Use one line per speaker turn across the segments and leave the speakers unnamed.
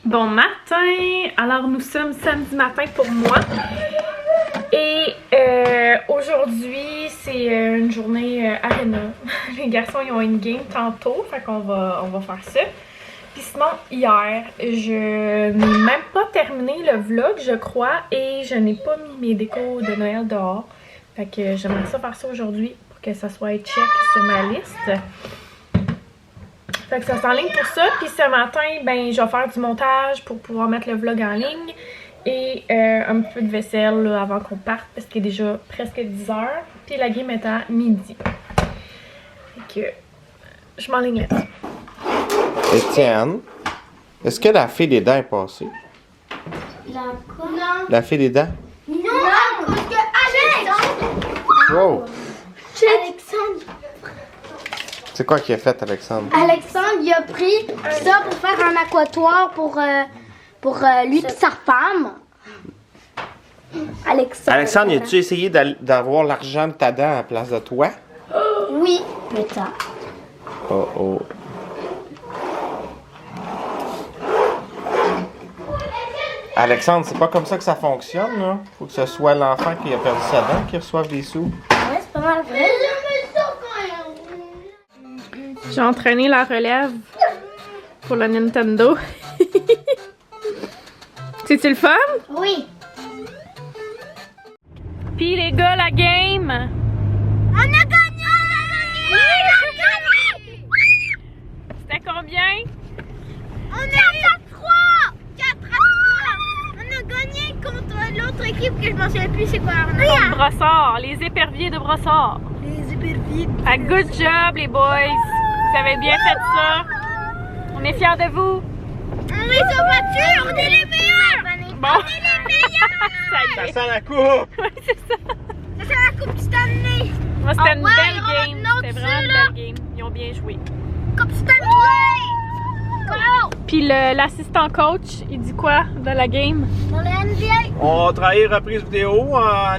Bon matin! Alors nous sommes samedi matin pour moi. Et aujourd'hui c'est une journée arena. Les garçons ils ont une game tantôt, fait qu'on va faire ça. Puis sinon hier, je n'ai même pas terminé le vlog je crois et je n'ai pas mis mes décos de Noël dehors. Fait que j'aimerais ça faire ça aujourd'hui pour que ça soit check sur ma liste. Fait que ça s'enligne pour ça. Puis ce matin, ben je vais faire du montage pour pouvoir mettre le vlog en ligne. Et un peu de vaisselle là, avant qu'on parte parce qu'il est déjà presque 10 h. Puis la game est à midi. Fait que je m'enligne là-dessus.
Étienne, est-ce que la fée des dents est passée?
La quoi? Non.
La fée des dents?
Non, parce que Alexandre!
Wow!
Alexandre!
C'est quoi qu'il a fait, Alexandre?
Alexandre, il a pris ça pour faire un aquatoire pour lui et sa femme.
Alexandre, as-tu essayé d'avoir l'argent de ta dent à la place de toi?
Oui, peut-être.
Oh oh. Alexandre, c'est pas comme ça que ça fonctionne, là. Faut que ce soit l'enfant qui a perdu sa dent qui reçoive des sous.
Ouais, c'est pas mal vrai.
J'ai entraîné la relève pour le Nintendo. C'est-tu le fun?
Oui.
Puis les gars, la game!
On a gagné! Oui, on a gagné!
C'était combien?
On est 4-3! 4-3! On a gagné contre l'autre équipe que je m'en souviens plus c'est quoi.
Contre Brossard, les éperviers de Brossard.
Les éperviers.
Ah, good job les boys! Vous avez bien fait ça. On est fiers de vous.
On les a battus! On est les meilleurs!
Bon.
On est les meilleurs!
Ça y est.
Ça sent la coupe!
Ouais, c'est ça.
Ça, c'est la coupe Stanley!
Moi, c'était une
ouais,
belle
on a
game.
une autre
C'était vraiment
dessus,
une
là.
belle game. Ils ont bien joué.
Coupe Stanley! Go!
Puis l'assistant coach, il dit quoi de la game?
Dans le NBA!
On a travaillé reprise vidéo. En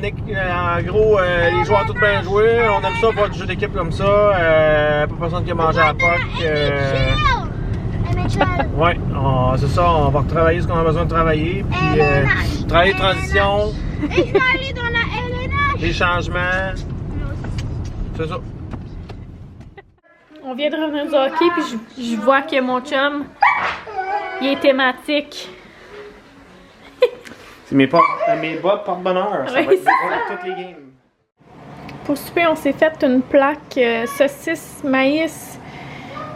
gros, les joueurs ont tout bien joué. On aime ça voir du jeu d'équipe comme ça. Pas personne qui a mangé à la POC.
NHL!
Ouais, c'est ça. On va retravailler ce qu'on a besoin de travailler. Puis travailler de transition,
Et je vais aller dans la LNH!
des changements. C'est ça.
On vient de revenir du hockey, puis je vois que mon chum, il est thématique.
C'est mes bottes porte-bonheur. Ça
Oui,
va être
c'est
bon pour toutes les games.
Pour souper, on s'est fait une plaque saucisse, maïs,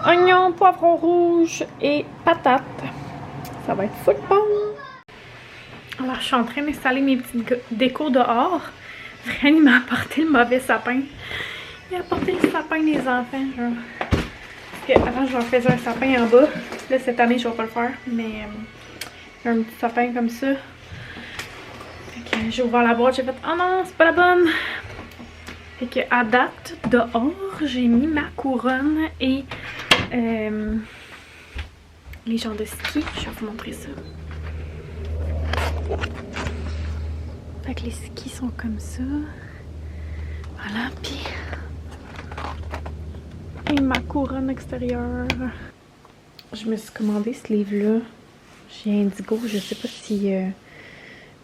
oignon, poivron rouge et patates. Ça va être football. Alors, je suis en train d'installer mes petites décos dehors. Fran, il m'a apporté le mauvais sapin. Il a apporté le sapin des enfants, genre. Parce que avant, je leur faisais un sapin en bas. Là, cette année, je vais pas le faire, mais un petit sapin comme ça. Fait que j'ai ouvert la boîte, j'ai fait « Oh non, c'est pas la bonne! » Fait que à date, dehors, j'ai mis ma couronne et les gens de ski. Je vais vous montrer ça. Fait que les skis sont comme ça. Voilà, puis et ma couronne extérieure. Je me suis commandé ce livre-là chez Indigo. Je sais pas si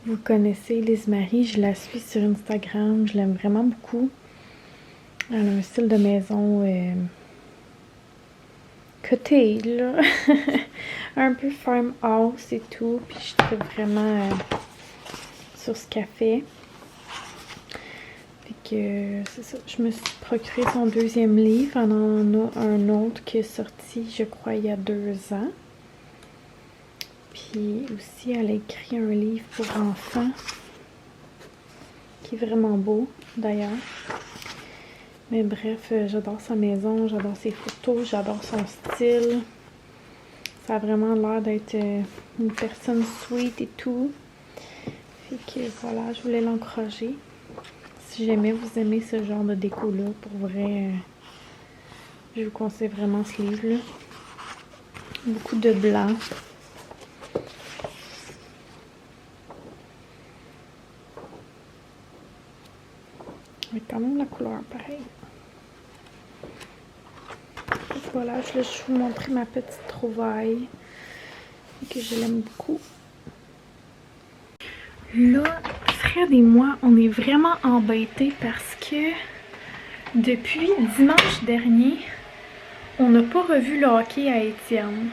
vous connaissez Lise Marie. Je la suis sur Instagram. Je l'aime vraiment beaucoup. Elle a un style de maison cottage, là. Un peu farmhouse et tout. Puis je trouve vraiment sur ce qu'elle fait. Que c'est ça, je me suis procuré son deuxième livre. On en a un autre qui est sorti, je crois, il y a 2 ans. Puis aussi, elle a écrit un livre pour enfants qui est vraiment beau, d'ailleurs. Mais bref, j'adore sa maison, j'adore ses photos, j'adore son style. Ça a vraiment l'air d'être une personne sweet et tout. Fait que voilà, je voulais l'encourager. Si jamais vous aimez ce genre de déco-là, pour vrai, je vous conseille vraiment ce livre-là. Beaucoup de blanc. Avec quand même la couleur pareille. Voilà, je vais juste vous montrer ma petite trouvaille. que je l'aime beaucoup. Là, Fred et moi, on est vraiment embêtés parce que depuis dimanche dernier, on n'a pas revu le hockey à Étienne.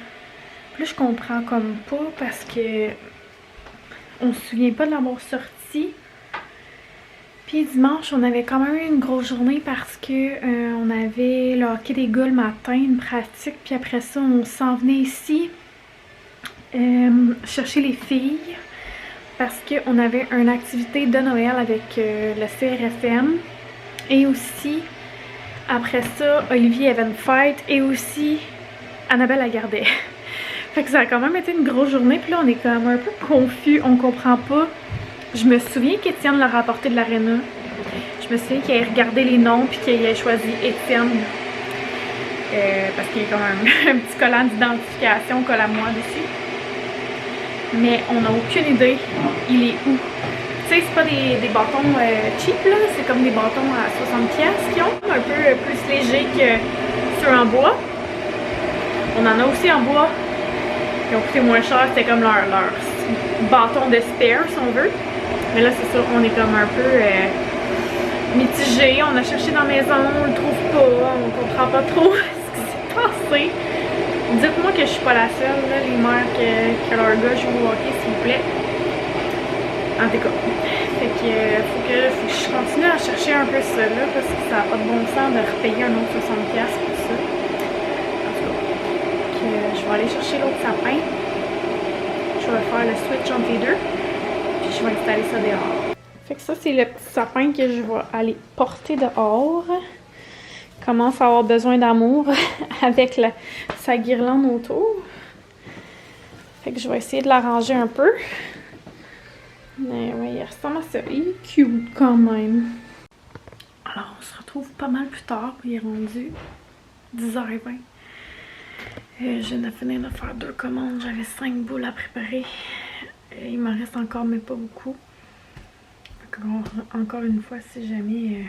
Là, je comprends comme pas parce que on se souvient pas de l'avoir sorti. Puis dimanche, on avait quand même eu une grosse journée parce que on avait le hockey des gars le matin, une pratique. Puis après ça, on s'en venait ici chercher les filles parce qu'on avait une activité de Noël avec le CRFM. Et aussi, après ça, Olivier avait une fête et aussi Annabelle la gardait. Fait que ça a quand même été une grosse journée. Puis là, on est comme un peu confus, on comprend pas. Je me souviens qu'Étienne l'a rapporté de l'aréna. Je me souviens qu'il ait regardé les noms puis qu'il ait choisi Étienne. Parce qu'il y a quand même un petit collant d'identification, colle à moi dessus. Mais on n'a aucune idée. Il est où? Tu sais, c'est pas des bâtons cheap là. C'est comme des bâtons à 60$ qui ont un peu plus légers que ceux en bois. On en a aussi en bois. Qui ont coûté moins cher. C'était comme leur bâton de spare si on veut. Mais là, c'est ça, on est comme un peu mitigé. On a cherché dans la maison, on le trouve pas, on comprend pas trop ce qui s'est passé. Dites-moi que je suis pas la seule, là, les mères que leur gars joue au hockey, s'il vous plaît. En tout cas, fait que faut que je continue à chercher un peu ça là, parce que ça n'a pas de bon sens de repayer un autre 60$ pour ça. En tout cas, je vais aller chercher l'autre sapin. Je vais faire le switch entre les deux. Je vais installer ça dehors. Fait que ça, c'est le petit sapin que je vais aller porter dehors. Il commence à avoir besoin d'amour avec sa guirlande autour. Fait que je vais essayer de l'arranger un peu. Mais ouais, il ressemble à ça. Il est cute quand même. Alors, on se retrouve pas mal plus tard. Il est rendu 10h20. Je viens de finir de faire 2 commandes. J'avais 5 boules à préparer. Il m'en reste encore, mais pas beaucoup. Encore une fois, si jamais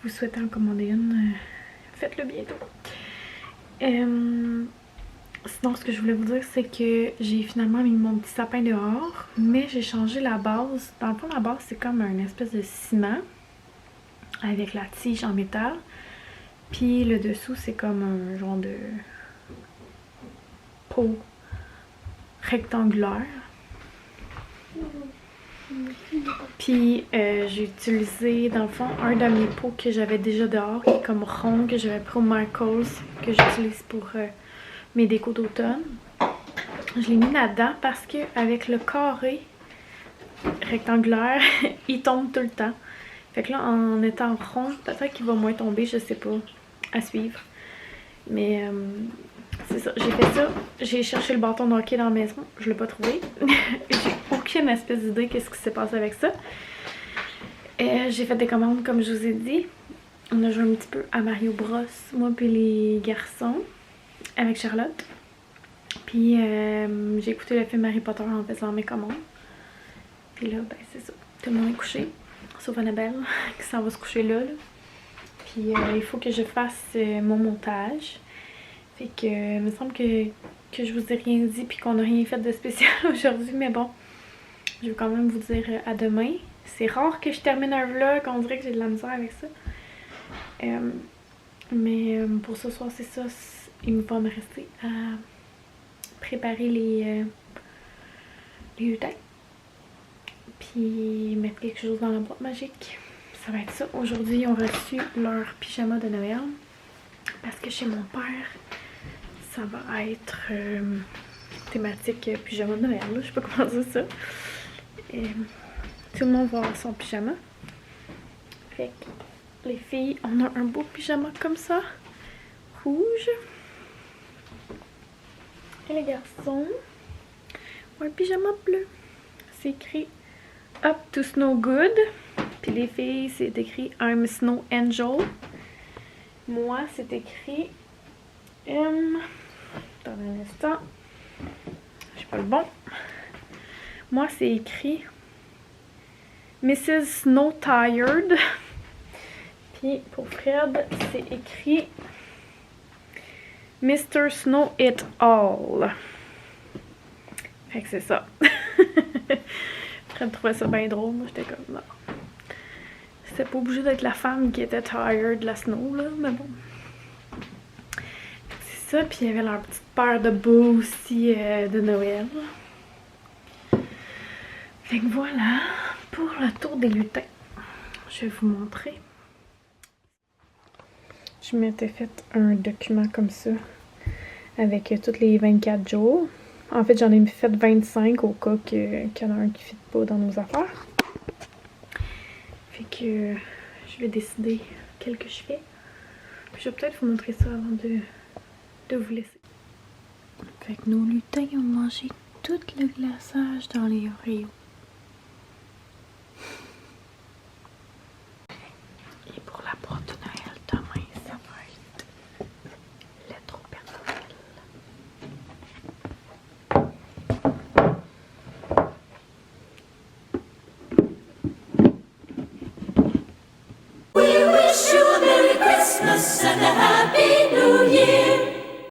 vous souhaitez en commander une, faites-le bientôt. Sinon, ce que je voulais vous dire, c'est que j'ai finalement mis mon petit sapin dehors, mais j'ai changé la base. Dans le fond, la base, c'est comme une espèce de ciment avec la tige en métal. Puis le dessous, c'est comme un genre de pot rectangulaire. Puis j'ai utilisé dans le fond un de mes pots que j'avais déjà dehors, qui est comme rond, que j'avais pris au Michaels, que j'utilise pour mes décos d'automne. Je l'ai mis là-dedans parce que avec le carré rectangulaire, il tombe tout le temps. Fait que là, en étant rond, peut-être qu'il va moins tomber, je sais pas, à suivre. Mais c'est ça, j'ai fait ça. J'ai cherché le bâton de hockey dans la maison, je l'ai pas trouvé. J'ai aucune espèce d'idée qu'est-ce qui s'est passé avec ça. J'ai fait des commandes comme je vous ai dit. On a joué un petit peu à Mario Bros, moi puis les garçons, avec Charlotte. Puis j'ai écouté le film Harry Potter en faisant mes commandes. Puis là, ben c'est ça, tout le monde est couché, sauf Annabelle qui s'en va se coucher là. Puis il faut que je fasse mon montage. Fait que il me semble que je vous ai rien dit puis qu'on n'a rien fait de spécial aujourd'hui, mais bon, je vais quand même vous dire à demain. C'est rare que je termine un vlog, on dirait que j'ai de la misère avec ça. Mais pour ce soir, c'est ça. Il va me rester à préparer les lutins. Puis mettre quelque chose dans la boîte magique. Ça va être ça. Aujourd'hui, ils ont reçu leur pyjama de Noël. Parce que chez mon père, ça va être thématique pyjama de Noël. Là. Je sais pas comment dire ça. Et, tout le monde va avoir son pyjama. Fait que les filles, on a un beau pyjama comme ça. Rouge. Et les garçons ont un pyjama bleu. C'est écrit Up to Snow Good. Puis les filles, c'est écrit I'm a Snow Angel. Moi, c'est écrit dans un instant. Je sais pas le bon. Moi, c'est écrit Mrs. Snow Tired. Puis pour Fred, c'est écrit Mr. Snow It All. Fait que c'est ça. Fred trouvait ça bien drôle, moi j'étais comme non. C'était pas obligé d'être la femme qui était tired de la snow là, mais bon. C'est ça, puis il y avait leur petite paire de bas aussi de Noël. Fait que voilà pour le tour des lutins. Je vais vous montrer. Je m'étais fait un document comme ça avec tous les 24 jours. En fait, j'en ai fait 25 au cas qu'il y en a un qui ne fit pas dans nos affaires. Fait que je vais décider quel que je fais. Puis je vais peut-être vous montrer ça avant de vous laisser. Fait que nos lutins ont mangé tout le glaçage dans les Oreos.